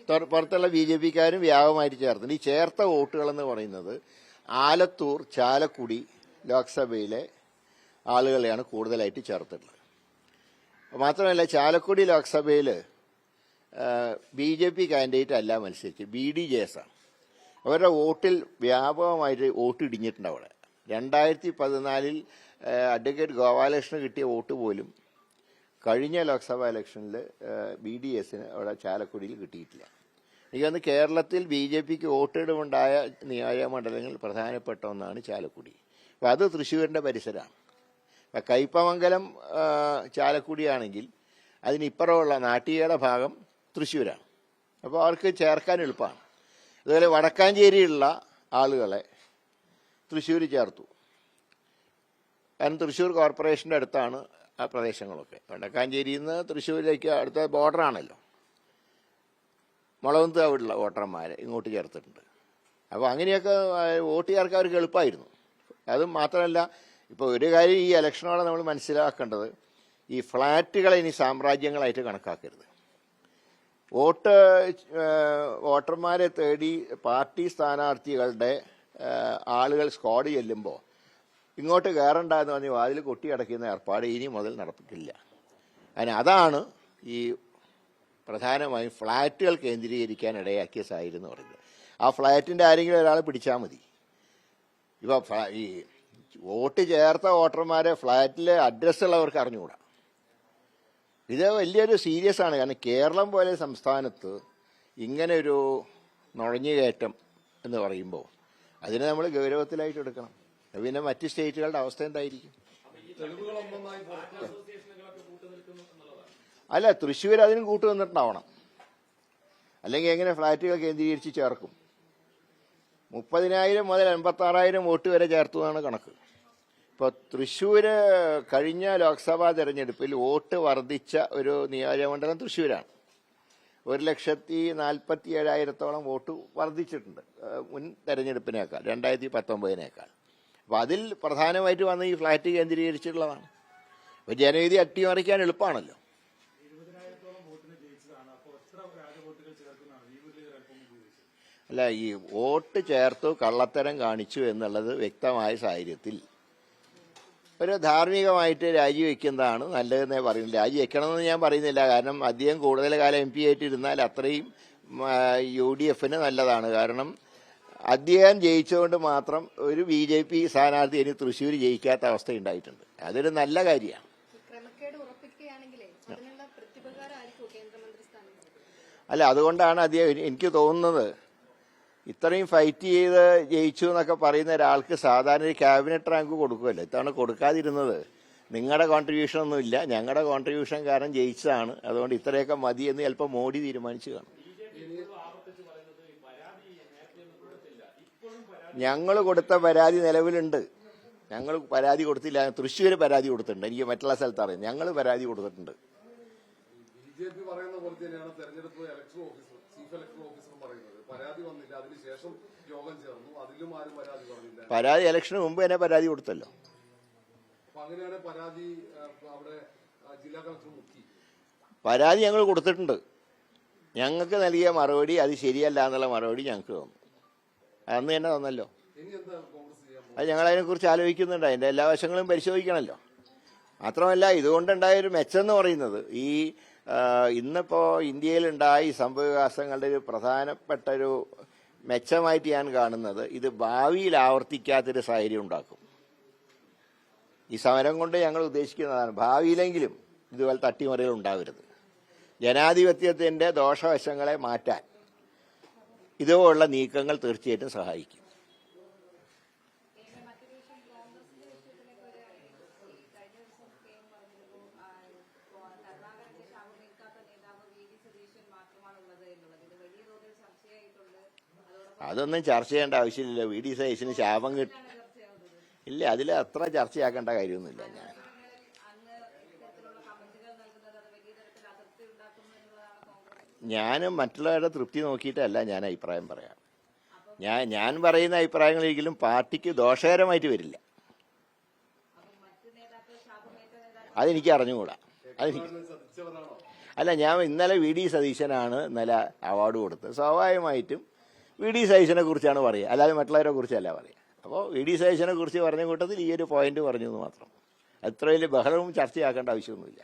പുറത്തുള്ള BJPക്കാരും വ്യാപകമായിട്ട് ചേർത്തിട്ടുണ്ട്. ഈ ചേർത്ത വോട്ടുകളെന്ന് പറയുന്നത് ആലത്തൂർ, ചാലക്കുടി ലോക്സഭയിലെ ആളുകളെയാണ് കൂടുതലായിട്ട് ചേർത്തിട്ടുള്ളത്. മാത്രമല്ല, ചാലക്കുടി ലോക്സഭയിൽ BJP കാൻഡിഡേറ്റ് അല്ല മത്സരിച്ച് BDJS ആണ്. അവരുടെ വോട്ടിൽ വ്യാപകമായിട്ട് വോട്ട് ഇടിഞ്ഞിട്ടുണ്ട്. അവിടെ 2014 അഡ്വക്കേറ്റ് ഗോപാലകൃഷ്ണന് കിട്ടിയ വോട്ട് പോലും കഴിഞ്ഞ ലോക്സഭാ ഇലക്ഷനിൽ BDSന് അവിടെ ചാലക്കുടിയിൽ കിട്ടിയിട്ടില്ല. എനിക്ക് തോന്നുന്നു കേരളത്തിൽ BJPക്ക് വോട്ടിടമുണ്ടായ നിയോജകമണ്ഡലങ്ങൾ പ്രധാനപ്പെട്ട ഒന്നാണ് ചാലക്കുടി. അപ്പോൾ അത് തൃശ്ശൂരിൻ്റെ പരിസരമാണ്. അപ്പം കയ്പമംഗലം ചാലക്കുടിയാണെങ്കിൽ അതിനിപ്പുറമുള്ള നാട്ടികയുടെ ഭാഗം തൃശ്ശൂരാണ്. അപ്പോൾ അവർക്ക് ചേർക്കാൻ എളുപ്പമാണ്. അതുപോലെ വടക്കാഞ്ചേരിയിലുള്ള ആളുകളെ തൃശ്ശൂർ ചേർത്തു. കാരണം തൃശ്ശൂർ കോർപ്പറേഷൻ്റെ അടുത്താണ് ആ പ്രദേശങ്ങളൊക്കെ. വടക്കാഞ്ചേരിയിൽ നിന്ന് തൃശ്ശൂരിലേക്ക് അടുത്ത ബോർഡറാണല്ലോ. മുളകുന്താവിടുള്ള വോട്ടർമാരെ ഇങ്ങോട്ട് ചേർത്തിട്ടുണ്ട്. അപ്പോൾ അങ്ങനെയൊക്കെ വോട്ട് ചേർക്കാൻ അവർക്ക് എളുപ്പമായിരുന്നു. അതും മാത്രമല്ല, ഇപ്പോൾ ഒരു കാര്യം ഈ ഇലക്ഷനോടെ നമ്മൾ മനസ്സിലാക്കേണ്ടത്, ഈ ഫ്ലാറ്റുകളെ ഇനി സാമ്രാജ്യങ്ങളായിട്ട് കണക്കാക്കരുത്. വോട്ടർമാരെ തേടി പാർട്ടി സ്ഥാനാർത്ഥികളുടെ ആളുകൾ സ്ക്വാഡ് ചെല്ലുമ്പോൾ ഇങ്ങോട്ട് കയറണ്ടെന്ന് പറഞ്ഞ് വാതിൽ കൊട്ടിയടയ്ക്കുന്ന ഏർപ്പാട് ഇനി മുതൽ നടപ്പിക്കില്ല. അതാണ് ഈ പ്രധാനമായും ഫ്ലാറ്റുകൾ കേന്ദ്രീകരിക്കാൻ ഇടയാക്കിയ സാഹചര്യം എന്ന് പറയുന്നത്. ആ ഫ്ലാറ്റിൻ്റെ ആരെങ്കിലും ഒരാൾ പിടിച്ചാൽ മതി. ഇപ്പോൾ ഈ വോട്ട് ചേർത്ത വോട്ടർമാരെ ഫ്ലാറ്റിലെ അഡ്രസ്സുള്ളവർക്ക് അറിഞ്ഞുകൂടാ. ഇത് വലിയൊരു സീരിയസ് ആണ്. കാരണം കേരളം പോലെ സംസ്ഥാനത്ത് ഇങ്ങനെ ഒരു നുഴഞ്ഞുകയറ്റം എന്ന് പറയുമ്പോൾ അതിനെ നമ്മൾ ഗൗരവത്തിലായിട്ട് എടുക്കണം. പിന്നെ മറ്റ് സ്റ്റേറ്റുകളുടെ അവസ്ഥ എന്തായിരിക്കും? അല്ല, തൃശ്ശൂർ അതിനും കൂട്ടു നിന്നിട്ടുണ്ടാവണം. അല്ലെങ്കിൽ എങ്ങനെ ഫ്ലാറ്റുകൾ കേന്ദ്രീകരിച്ച് ചേർക്കും? 30,000 മുതൽ 86,000 വോട്ട് വരെ ചേർത്തു എന്നാണ് കണക്ക്. ഇപ്പോൾ തൃശ്ശൂർ കഴിഞ്ഞ ലോക്സഭാ തെരഞ്ഞെടുപ്പിൽ വോട്ട് വർദ്ധിച്ച ഒരു നിയോജകമണ്ഡലം തൃശ്ശൂരാണ്. 1,47,000 വോട്ട് വർദ്ധിച്ചിട്ടുണ്ട് മുൻ തെരഞ്ഞെടുപ്പിനേക്കാൾ, 2019 അപ്പോൾ അതിൽ പ്രധാനമായിട്ട് വന്ന ഈ ഫ്ലാറ്റ് കേന്ദ്രീകരിച്ചിട്ടുള്ളതാണ്. അപ്പോൾ ജനവിധി അട്ടിമറിക്കാൻ എളുപ്പമാണല്ലോ. അല്ല, ഈ വോട്ട് ചേർത്തു കള്ളത്തരം കാണിച്ചു എന്നുള്ളത് വ്യക്തമായ സാഹചര്യത്തിൽ ഒരു ധാർമ്മികമായിട്ട് രാജിവെക്കുന്നതാണ് നല്ലതെന്നേ പറയുന്നത്. രാജിവെക്കണമെന്ന് ഞാൻ പറയുന്നില്ല. കാരണം അദ്ദേഹം കൂടുതൽ കാലം MP ആയിട്ടിരുന്നാൽ അത്രയും UDFന് നല്ലതാണ്. കാരണം അദ്ദേഹം ജയിച്ചുകൊണ്ട് മാത്രം ഒരു BJP സ്ഥാനാർത്ഥി ഇനി തൃശ്ശൂർ ജയിക്കാത്ത അവസ്ഥ ഉണ്ടായിട്ടുണ്ട്. അതൊരു നല്ല കാര്യമാണ്. അല്ല, അതുകൊണ്ടാണ് അദ്ദേഹം, എനിക്ക് തോന്നുന്നത്, ഇത്രയും ഫൈറ്റ് ചെയ്ത് ജയിച്ചു എന്നൊക്കെ പറയുന്ന ഒരാൾക്ക് സാധാരണ ഒരു ക്യാബിനറ്റ് റാങ്ക് കൊടുക്കുമല്ലോ. ഇത്തവണ കൊടുക്കാതിരുന്നത് നിങ്ങളുടെ കോൺട്രിബ്യൂഷൻ ഒന്നുമില്ല, ഞങ്ങളുടെ കോൺട്രിബ്യൂഷൻ കാരണം ജയിച്ചതാണ്, അതുകൊണ്ട് ഇത്രയൊക്കെ മതി എന്ന് ചിലപ്പോൾ മോഡി തീരുമാനിച്ചു കാണും. ഞങ്ങൾ കൊടുത്ത പരാതി നിലവിലുണ്ട്. ഞങ്ങൾ പരാതി കൊടുത്തില്ല. തൃശ്ശൂർ പരാതി കൊടുത്തിട്ടുണ്ട്. എനിക്ക് മറ്റുള്ള സ്ഥലത്ത് അറിയാം. ഞങ്ങൾ പരാതി കൊടുത്തിട്ടുണ്ട്. പരാതി ഇലക്ഷന് മുമ്പ് തന്നെ പരാതി കൊടുത്തല്ലോ. പരാതി ഞങ്ങൾ കൊടുത്തിട്ടുണ്ട്. ഞങ്ങൾക്ക് നൽകിയ മറുപടി അത് ശരിയല്ല എന്നുള്ള മറുപടി ഞങ്ങൾക്ക് തന്നു. അന്ന് തന്നെ തന്നല്ലോ. അത് ഞങ്ങളതിനെക്കുറിച്ച് ആലോചിക്കുന്നുണ്ട്. അതിൻ്റെ എല്ലാ വശങ്ങളും പരിശോധിക്കണമല്ലോ. മാത്രമല്ല, ഇതുകൊണ്ടുണ്ടായൊരു മെച്ചമെന്ന് പറയുന്നത്, ഈ ഇന്നിപ്പോൾ ഇന്ത്യയിലുണ്ടായ ഈ സംഭവവികാസങ്ങളുടെ ഒരു പ്രധാനപ്പെട്ട ഒരു മെച്ചമായിട്ട് ഞാൻ കാണുന്നത്, ഇത് ഭാവിയിൽ ആവർത്തിക്കാത്തൊരു സാഹചര്യം ഉണ്ടാക്കും. ഈ സമരം കൊണ്ട് ഞങ്ങൾ ഉദ്ദേശിക്കുന്നതാണ്, ഭാവിയിലെങ്കിലും ഇതുപോലെ തട്ടിമറികൾ ഉണ്ടാവരുത്. ജനാധിപത്യത്തിൻ്റെ ദോഷവശങ്ങളെ മാറ്റാൻ ഇതുപോലുള്ള നീക്കങ്ങൾ തീർച്ചയായിട്ടും സഹായിക്കും. അതൊന്നും ചർച്ച ചെയ്യേണ്ട ആവശ്യമില്ല. VD സതീശന് ശാപം കിട്ടും. ഇല്ല, അതിൽ അത്ര ചർച്ചയാക്കേണ്ട കാര്യമൊന്നുമില്ല. ഞാനും മറ്റുള്ളവരുടെ തൃപ്തി നോക്കിയിട്ടല്ല ഞാൻ അഭിപ്രായം പറയാം. ഞാൻ പറയുന്ന അഭിപ്രായങ്ങൾ ഒരിക്കലും പാർട്ടിക്ക് ദോഷകരമായിട്ട് വരില്ല. അതെനിക്ക് അറിഞ്ഞുകൂടാ. അല്ല, ഞാൻ ഇന്നലെ വി ഡി സതീശനാണ് ഇന്നലെ അവാർഡ് കൊടുത്തത്. സ്വാഭാവികമായിട്ടും വി ഡി സതീശനെ കുറിച്ചാണ് പറയുക, അല്ലാതെ മറ്റുള്ളവരെ കുറിച്ചല്ല പറയുക. അപ്പോൾ വി ഡി സതീശനെ കുറിച്ച് പറഞ്ഞ കൂട്ടത്തിൽ ഈ ഒരു പോയിന്റ് പറഞ്ഞു എന്ന് മാത്രം. അത്ര വലിയ ബഹളവും ചർച്ചയാക്കേണ്ട ആവശ്യമൊന്നുമില്ല.